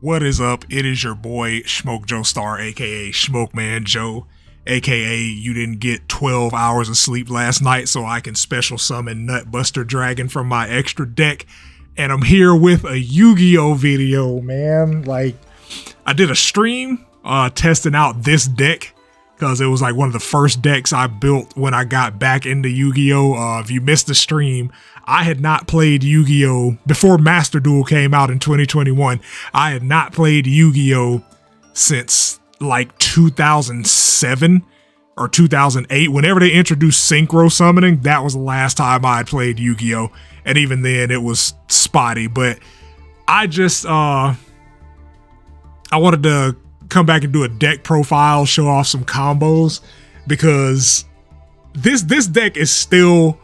What is up? It is your boy Smoke Joe Star, aka Smoke Man Joe, aka you didn't get 12 hours of sleep last night so I can special summon Nutbuster Dragon from my extra deck. And I'm here with a Yu-Gi-Oh video, man. Like, I did a stream testing out this deck because it was like one of the first decks I built when I got back into Yu-Gi-Oh. If you missed the stream, I had not played Yu-Gi-Oh before Master Duel came out in 2021. I had not played Yu-Gi-Oh since like 2007 or 2008. Whenever they introduced synchro summoning, that was the last time I had played Yu-Gi-Oh. And even then it was spotty, but I just, I wanted to come back and do a deck profile, show off some combos, because this deck is still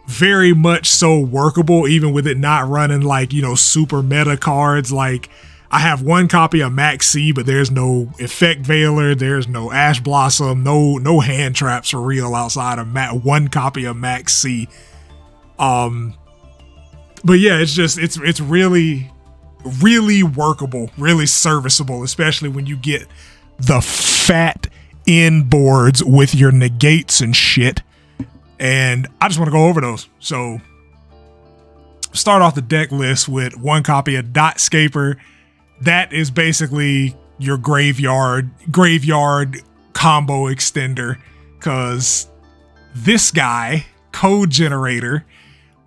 very much so workable, even with it not running like, you know, super meta cards. Like, I have one copy of Max C, but there's no Effect Veiler, there's no Ash Blossom, no hand traps for real outside of one copy of Max C. But yeah, it's really workable, really serviceable, especially when you get the fat end boards with your negates and shit. And I just want to go over those. So start off the deck list with one copy of Dotscaper. That is basically your graveyard combo extender, because this guy, Code Generator,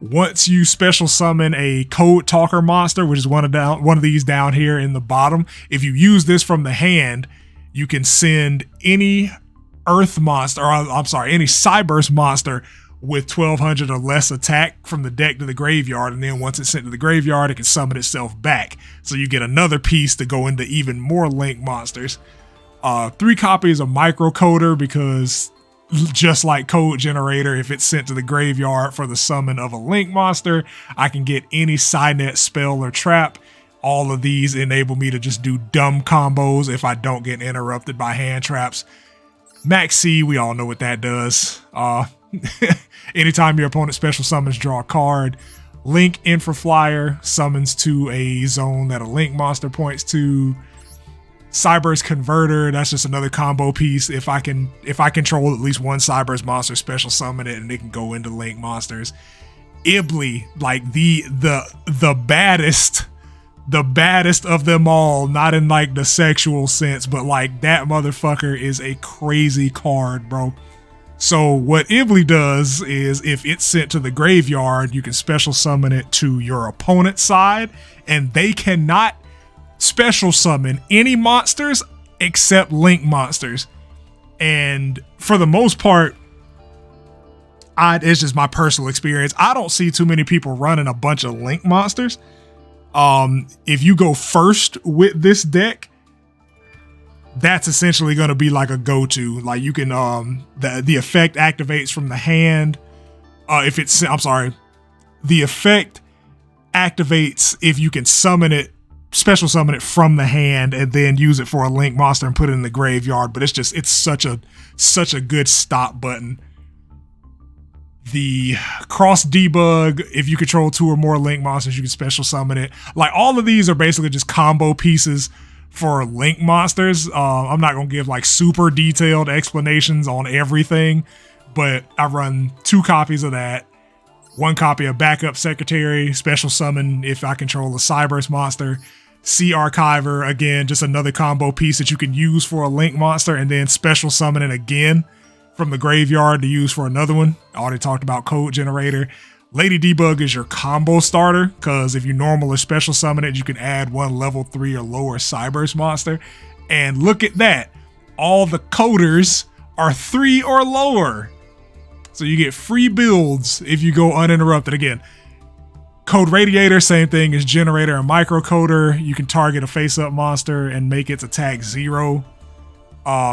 once you special summon a Code Talker monster, which is one of these down here in the bottom, if you use this from the hand, you can send any Earth monster, or I'm sorry, any CYBERSE monster with 1200 or less attack from the deck to the graveyard, and then once it's sent to the graveyard, it can summon itself back. So you get another piece to go into even more Link monsters. 3 copies of Microcoder, because just like Code Generator, if it's sent to the graveyard for the summon of a Link monster, I can get any Psynet spell or trap. All of these enable me to just do dumb combos if I don't get interrupted by hand traps. Max C, we all know what that does. Anytime your opponent special summons, draw a card. Link Infra Flyer summons to a zone that a Link monster points to. CYBERSE Converter, that's just another combo piece. If I control at least one CYBERSE monster, special summon it and it can go into Link monsters. Ibly, like the baddest of them all, not in like the sexual sense, but like that motherfucker is a crazy card, bro. So what Ibly does is, if it's sent to the graveyard, you can special summon it to your opponent's side, and they cannot special summon any monsters except Link monsters. And for the most part, it's just my personal experience, I don't see too many people running a bunch of Link monsters. If you go first with this deck, that's essentially going to be like a go-to. Like, you can the effect activates from the hand. The effect activates if you can summon it, special summon it from the hand, and then use it for a Link monster and put it in the graveyard. But it's such a good stop button. The cross debug, if you control 2 or more Link monsters, you can special summon it. Like, all of these are basically just combo pieces for Link monsters. I'm not gonna give like super detailed explanations on everything, but I run 2 copies of that. 1 copy of Backup Secretary, special summon if I control a CYBERSE monster. Sea Archiver, again, just another combo piece that you can use for a Link monster, and then special summon it again from the graveyard to use for another one. I already talked about Code Generator. Lady Debug is your combo starter, because if you normal or special summon it, you can add 1 level 3 or lower CYBERSE monster. And look at that, all the coders are 3 or lower. So you get free builds if you go uninterrupted. Again, Code Radiator, same thing as Generator and Microcoder. You can target a face-up monster and make its attack 0.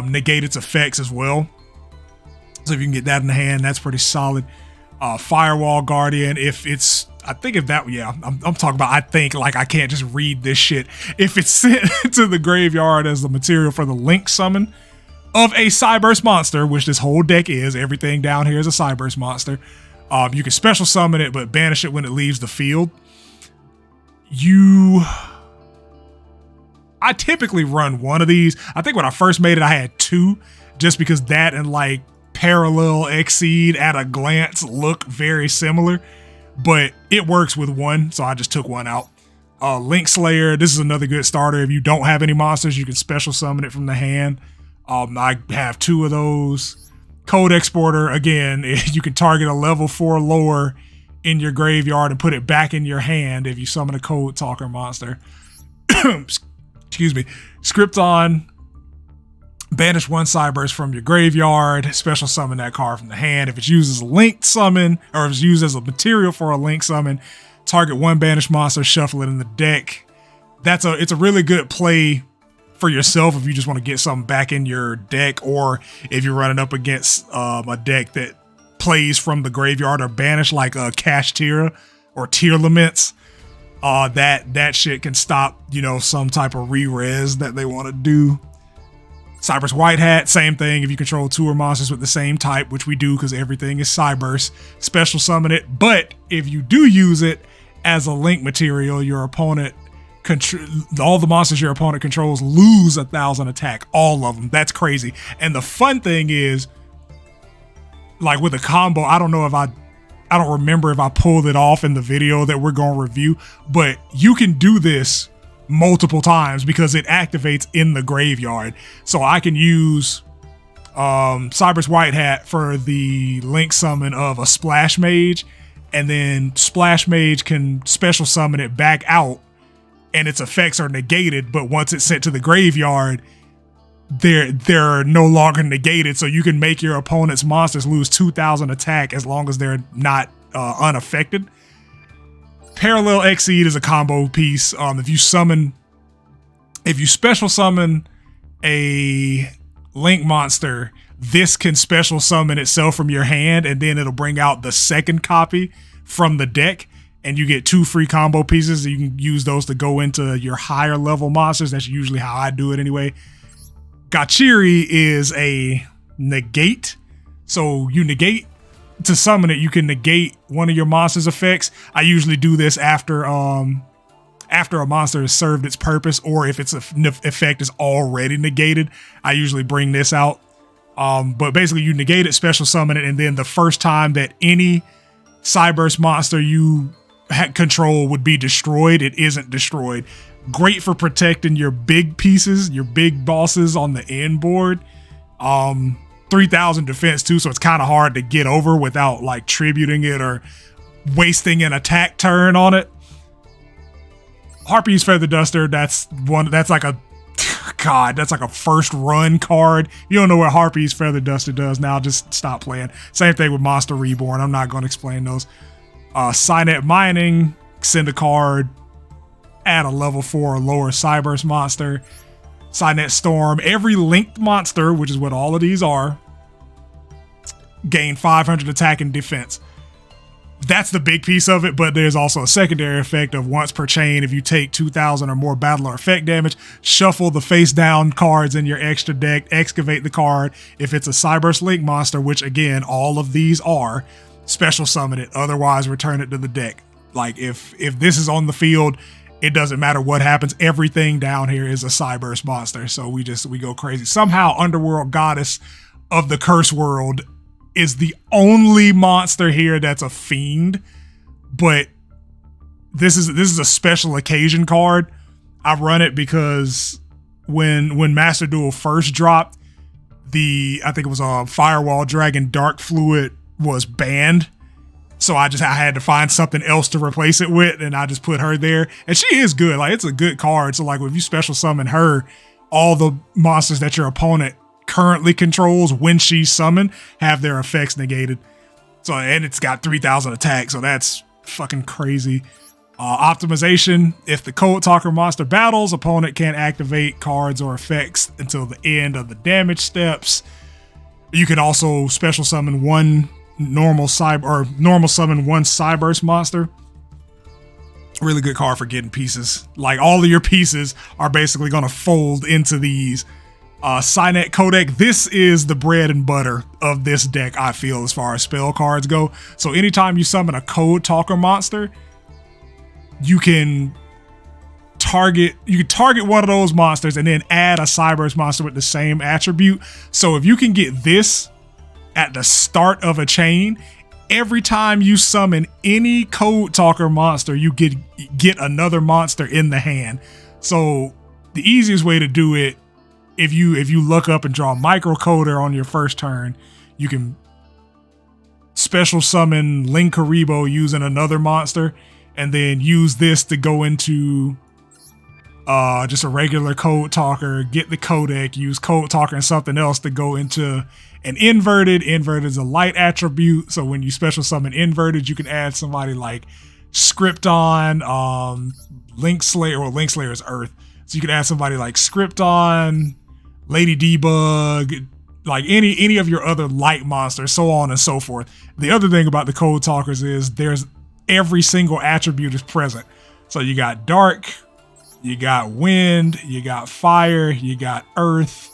Negate its effects as well. So if you can get that in the hand, that's pretty solid. Firewall Guardian, I'm talking about, I think, like, I can't just read this shit. If it's sent to the graveyard as the material for the Link summon of a CYBERSE monster, which this whole deck is, everything down here is a CYBERSE monster, you can special summon it, but banish it when it leaves the field. I typically run one of these. I think when I first made it, I had two, just because that and like Parallel Exceed at a glance look very similar, but it works with one, so I just took one out. Link Slayer, this is another good starter. If you don't have any monsters, you can special summon it from the hand. I have two of those. Code Exporter, again, you can target a level 4 lower in your graveyard and put it back in your hand if you summon a Code Talker monster. Excuse me. Scripton, banish one CYBERSE from your graveyard, special summon that card from the hand. If it's used as a linked summon, or if it's used as a material for a link summon, target one banished monster, shuffle it in the deck. It's a really good play for yourself if you just want to get something back in your deck, or if you're running up against a deck that plays from the graveyard or banish, like Cash Tira or Tier Laments. That shit can stop, some type of re-res that they want to do. CYBERSE White Hat, same thing. If you control two or monsters with the same type, which we do because everything is CYBERSE, special summon it. But if you do use it as a link material, your opponent all the monsters your opponent controls lose 1,000 attack, all of them. That's crazy. And the fun thing is, like with a combo, I don't remember if I pulled it off in the video that we're going to review, but you can do this multiple times because it activates in the graveyard. So I can use CYBERSE White Hat for the link summon of a Splash Mage, and then Splash Mage can special summon it back out, and its effects are negated, but once it's sent to the graveyard, they're no longer negated, so you can make your opponent's monsters lose 2,000 attack as long as they're not unaffected. Parallel Exceed is a combo piece. If you special summon a link monster, this can special summon itself from your hand, and then it'll bring out the second copy from the deck, and you get 2 free combo pieces. You can use those to go into your higher level monsters. That's usually how I do it anyway. Gachiri is a negate. So you negate to summon it, you can negate one of your monster's effects. I usually do this after a monster has served its purpose, or if its effect is already negated, I usually bring this out. But basically you negate it, special summon it, and then the first time that any CYBERSE monster you control would be destroyed, it isn't destroyed. Great for protecting your big pieces, your big bosses on the end board. 3,000 defense too, so it's kind of hard to get over without like tributing it or wasting an attack turn on it. Harpy's Feather Duster, that's like a first run card. You don't know what Harpy's Feather Duster does now, just stop playing. Same thing with Monster Reborn. I'm not going to explain those. Cynet Mining, send a card, add a level 4 or lower CYBERSE monster. Cynet Storm, every linked monster, which is what all of these are, gain 500 attack and defense. That's the big piece of it, but there's also a secondary effect of once per chain. If you take 2,000 or more battle or effect damage, shuffle the face down cards in your extra deck, excavate the card. If it's a CYBERSE link monster, which again, all of these are, special summon it, otherwise return it to the deck. Like if this is on the field, it doesn't matter what happens. Everything down here is a CYBERSE monster. So we go crazy. Somehow Underworld Goddess of the Curse World is the only monster here that's a fiend, but this is a special occasion card. I run it because when Master Duel first dropped, I think it was a Firewall Dragon Dark Fluid was banned. So I had to find something else to replace it with, and I just put her there. And she is good. Like, it's a good card. So like if you special summon her, all the monsters that your opponent currently controls when she's summoned have their effects negated. So, and it's got 3,000 attack. So that's fucking crazy. Optimization. If the Code Talker monster battles, opponent can't activate cards or effects until the end of the damage steps. You can also special summon one normal summon one CYBERSE monster. Really good card for getting pieces. Like all of your pieces are basically going to fold into these. Cynet Codec, this is the bread and butter of this deck, I feel, as far as spell cards go. So anytime you summon a Code Talker monster, you can you can target one of those monsters and then add a CYBERSE monster with the same attribute. So if you can get this at the start of a chain, every time you summon any Code Talker monster, you get another monster in the hand. So the easiest way to do it, if you look up and draw Microcoder on your first turn, you can special summon Linkuriboh using another monster, and then use this to go into just a regular Code Talker, get the codec, use Code Talker and something else to go into an inverted. Inverted is a light attribute, so when you special summon inverted, you can add somebody like Scripton, Link Slayer. Well, Link Slayer is Earth, so you can add somebody like Scripton, Lady Debug, like any of your other light monsters, so on and so forth. The other thing about the Code Talkers is there's every single attribute is present. So you got dark, you got wind, you got fire, you got earth,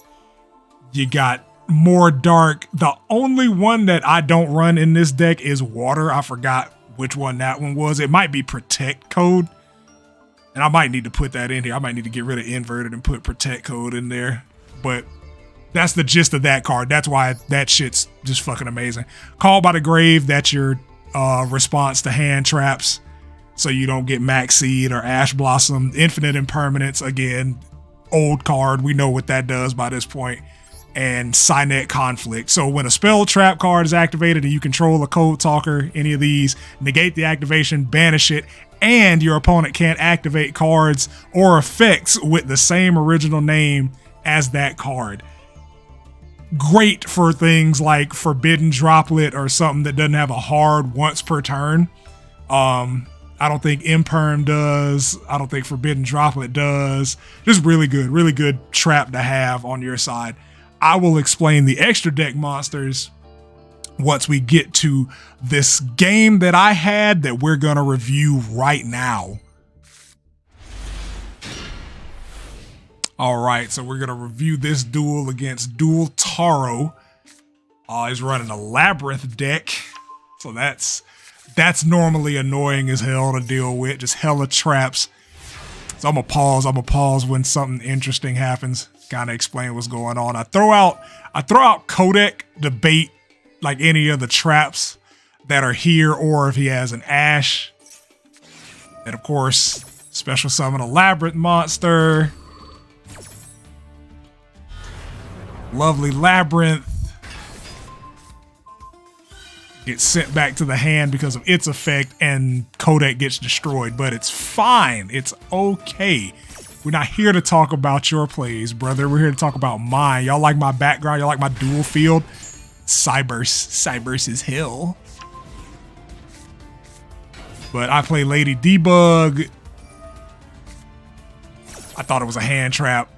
you got more dark. The only one that I don't run in this deck is water. I forgot which one that one was. It might be Protect Code, and I might need to put that in here. I might need to get rid of inverted and put Protect Code in there, but that's the gist of that card. That's why that shit's just fucking amazing. Call by the Grave, that's your response to hand traps, so you don't get Max Seed or Ash Blossom. Infinite Impermanence, again, old card. We know what that does by this point. And Cynet Conflict. So when a spell trap card is activated and you control a Code Talker, any of these, negate the activation, banish it, and your opponent can't activate cards or effects with the same original name as that card. Great for things like Forbidden Droplet or something that doesn't have a hard once per turn. I don't think Imperm does. I don't think Forbidden Droplet does. Just really good trap to have on your side. I will explain the extra deck monsters once we get to this game that I had that we're gonna review right now. All right, so we're gonna review this duel against Duel Taro. He's running a Labyrinth deck, so that's normally annoying as hell to deal with, just hella traps. So I'm gonna pause when something interesting happens, kind of explain what's going on. I throw out Codec to bait like any of the traps that are here, or if he has an Ash. And of course, special summon a Labyrinth monster. Lovely Labyrinth gets sent back to the hand because of its effect, and Codec gets destroyed, but it's fine. It's okay. We're not here to talk about your plays, brother. We're here to talk about mine. Y'all like my background? Y'all like my dual field? CYBERSE is hell. But I play Lady Debug. I thought it was a hand trap,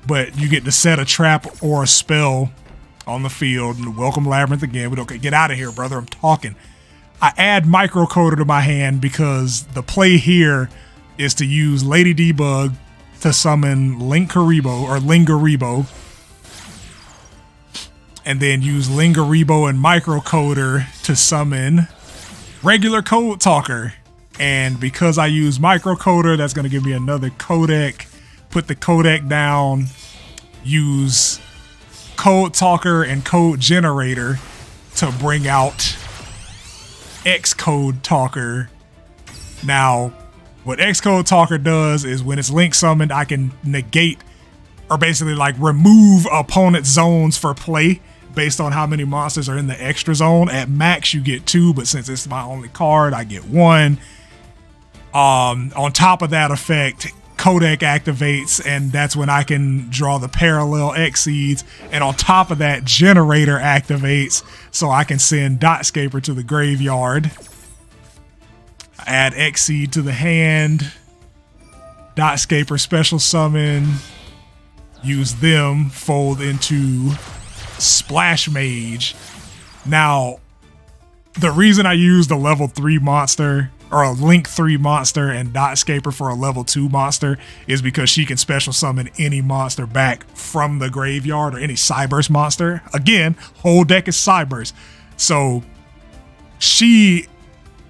but you get to set a trap or a spell on the field. And welcome Labyrinth again. But okay, get out of here, brother. I'm talking. I add Microcoder to my hand because the play here is to use Lady Debug to summon Linkuriboh, and then use Linkuriboh and Microcoder to summon regular Code Talker. And because I use Microcoder, that's going to give me another codec. Put the codec down, use Code Talker and Code Generator to bring out X-Code Talker. Now, what X-Code Talker does is when it's link summoned, I can negate, or basically like remove opponent zones for play based on how many monsters are in the extra zone. At max, you get 2, but since it's my only card, I get 1. On top of that effect, Codec activates, and that's when I can draw the parallel X-Seeds. And on top of that, Generator activates, so I can send Dotscaper to the graveyard. Add X-Seed to the hand, Dotscaper special summon, use them, fold into Splash Mage. Now, the reason I used a level 3 monster, or a Link 3 monster, and Dotscaper for a level 2 monster is because she can special summon any monster back from the graveyard, or any CYBERSE monster. Again, whole deck is CYBERSE. So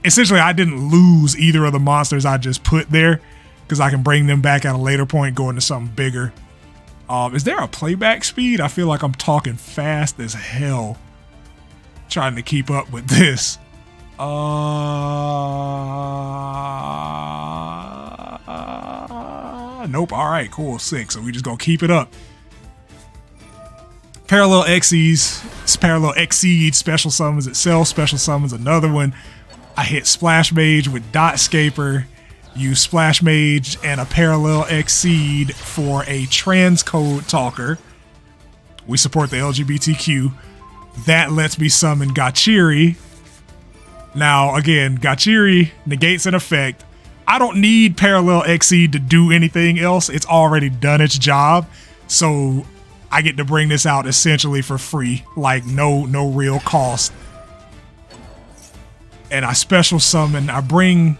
essentially, I didn't lose either of the monsters I just put there, because I can bring them back at a later point, go into something bigger. Is there a playback speed? I feel like I'm talking fast as hell trying to keep up with this. Nope. All right, cool. 6. So we just gonna keep it up. Parallel Xyz, Parallel Exceed, special summons itself, special summons another one. I hit Splash Mage with Dot Scaper, use Splash Mage and a Parallel Exceed for a transcode talker. We support the LGBTQ. That lets me summon Gachiri. Now, again, Gachiri negates an effect. I don't need Parallel Exceed to do anything else. It's already done its job. So I get to bring this out essentially for free, like no real cost. And I special summon, I bring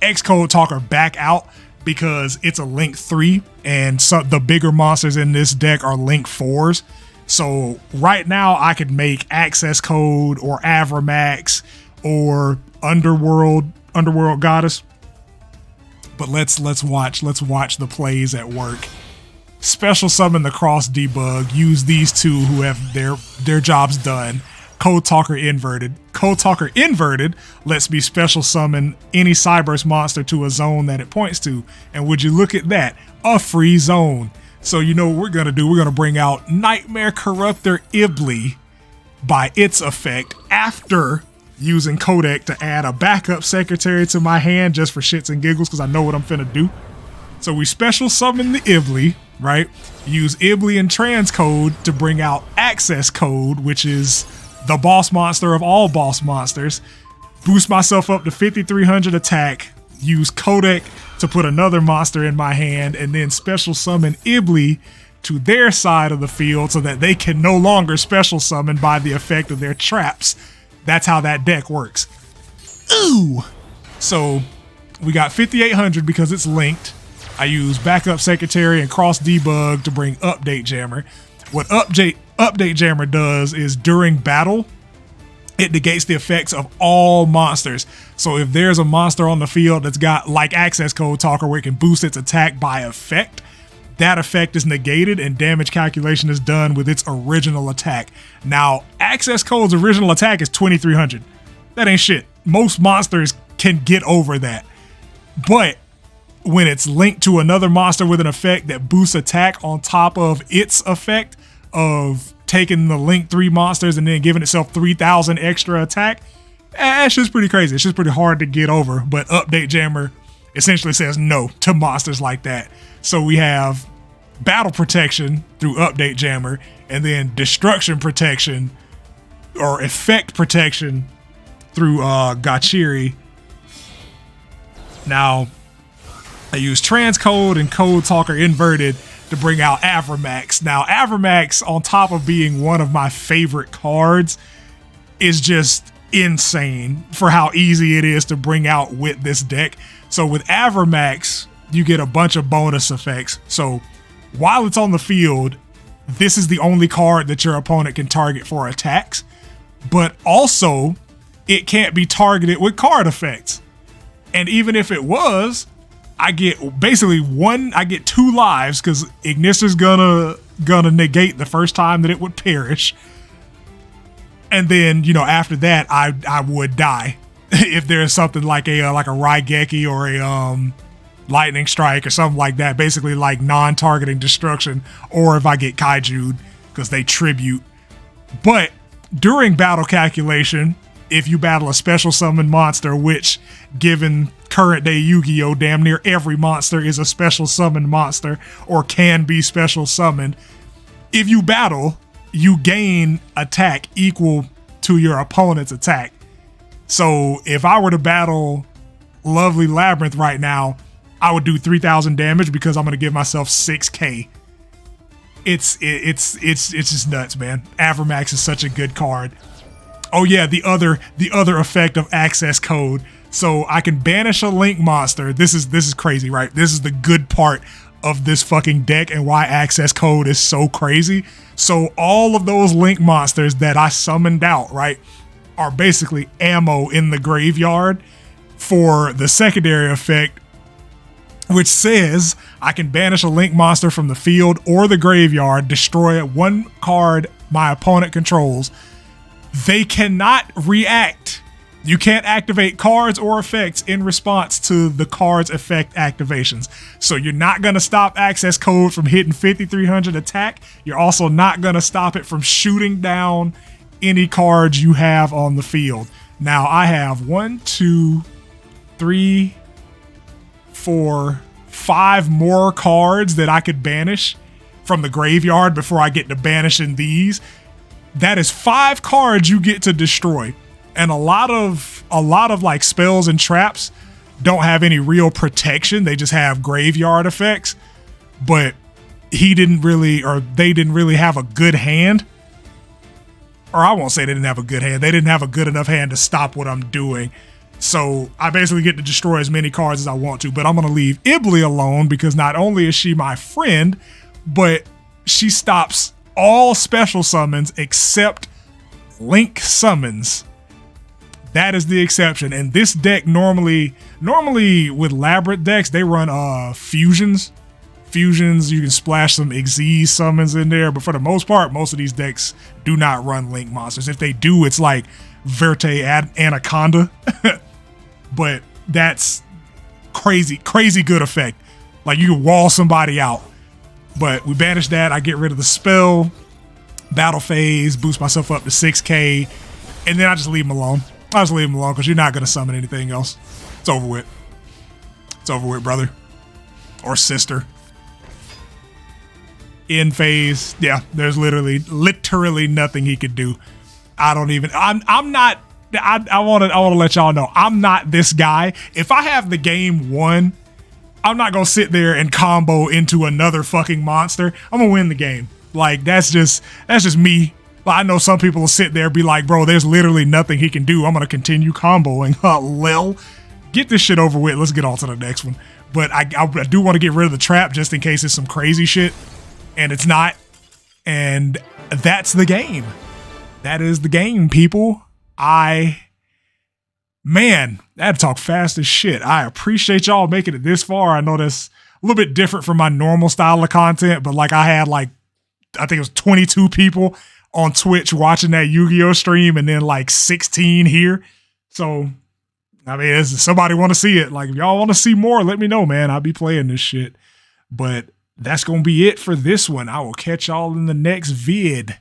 Xcode Talker back out because it's a Link 3 and so the bigger monsters in this deck are Link 4s. So right now I could make Access Code or Avramax or Underworld Goddess. But let's watch the plays at work. Special summon the Cross Debug, use these two who have their jobs done. Code Talker Inverted. Code Talker Inverted lets me special summon any CYBERSE monster to a zone that it points to. And would you look at that? A free zone. So you know what we're gonna do? We're gonna bring out Nightmare Corruptor Ibli by its effect after using Codec to add a backup secretary to my hand just for shits and giggles because I know what I'm finna do. So we special summon the Ibli, right? Use Ibli and Transcode to bring out Access Code, which is the boss monster of all boss monsters. Boost myself up to 5300 attack, use Codec to put another monster in my hand, and then special summon Ibli to their side of the field so that they can no longer special summon by the effect of their traps. That's how that deck works. Ooh! So we got 5800 because it's linked. I use Backup Secretary and Cross Debug to bring Update Jammer. What Update Jammer does is during battle, it negates the effects of all monsters. So if there's a monster on the field that's got like Access Code Talker where it can boost its attack by effect, that effect is negated and damage calculation is done with its original attack. Now, Access Code's original attack is 2300. That ain't shit. Most monsters can get over that. But when it's linked to another monster with an effect that boosts attack on top of its effect of taking the Link 3 monsters and then giving itself 3000 extra attack, it's just pretty crazy. It's just pretty hard to get over. But Update Jammer essentially says no to monsters like that. So we have battle protection through Update Jammer and then destruction protection or effect protection through Gachiri. Now, I use Transcode and Code Talker Inverted to bring out Avramax. Now, Avramax, on top of being one of my favorite cards, is just insane for how easy it is to bring out with this deck. So with Avramax, you get a bunch of bonus effects. So while it's on the field, this is the only card that your opponent can target for attacks, but also it can't be targeted with card effects. And even if it was, I get basically I get 2 lives because Ignister's gonna negate the first time that it would perish. And then, you know, after that, I would die if there's something like a Raigeki or a Lightning Strike or something like that, basically like non-targeting destruction, or if I get Kaiju'd because they tribute. But during battle calculation, if you battle a special summon monster, which given current day Yu-Gi-Oh, damn near every monster is a special summon monster or can be special summoned. If you battle, you gain attack equal to your opponent's attack. So if I were to battle Lovely Labyrinth right now, I would do 3000 damage because I'm going to give myself 6k. It's just nuts, man. Avramax is such a good card. Oh yeah, the other effect of Access Code. So I can banish a Link monster. This is crazy, right? This is the good part of this fucking deck and why Access Code is so crazy. So all of those Link monsters that I summoned out, right, are basically ammo in the graveyard for the secondary effect which says I can banish a link monster from the field or the graveyard, destroy one card my opponent controls. They cannot react. You can't activate cards or effects in response to the card's effect activations. So you're not going to stop access code from hitting 5300 attack. You're also not going to stop it from shooting down any cards you have on the field. Now I have 1, 2, 3, 4, 5 more cards that I could banish from the graveyard before I get to banishing these. That is 5 cards you get to destroy. And a lot of like spells and traps don't have any real protection. They just have graveyard effects. But they didn't really have a good hand. Or I won't say they didn't have a good hand. They didn't have a good enough hand to stop what I'm doing. So I basically get to destroy as many cards as I want to, but I'm going to leave Ibli alone because not only is she my friend, but she stops all special summons except link summons. That is the exception. And this deck normally with Labyrinth decks, they run fusions. Fusions, you can splash some Xyz summons in there, but for the most part, most of these decks do not run link monsters. If they do, it's like Verte Anaconda. But that's crazy good effect. Like you can wall somebody out. But we banish that, I get rid of the spell, battle phase, boost myself up to 6k, and then I just leave them alone. I just leave them alone because you're not going to summon anything else. It's over with. It's over with, brother. Or sister. In phase, yeah, there's literally nothing he could do. I want to let y'all know, I'm not this guy. If I have the game won, I'm not going to sit there and combo into another fucking monster. I'm going to win the game. Like, that's just me. I know some people will sit there and be like, bro, there's literally nothing he can do. I'm going to continue comboing. Lil. Get this shit over with. Let's get on to the next one. But I do want to get rid of the trap just in case it's some crazy shit. And it's not. And that's the game. That is the game, people. Man, I had to talk fast as shit. I appreciate y'all making it this far. I know that's a little bit different from my normal style of content, but like I had I think it was 22 people on Twitch watching that YuGiOh stream and then like 16 here. So, I mean, if somebody want to see it, like if y'all want to see more, let me know, man. I'll be playing this shit. But that's going to be it for this one. I will catch y'all in the next vid.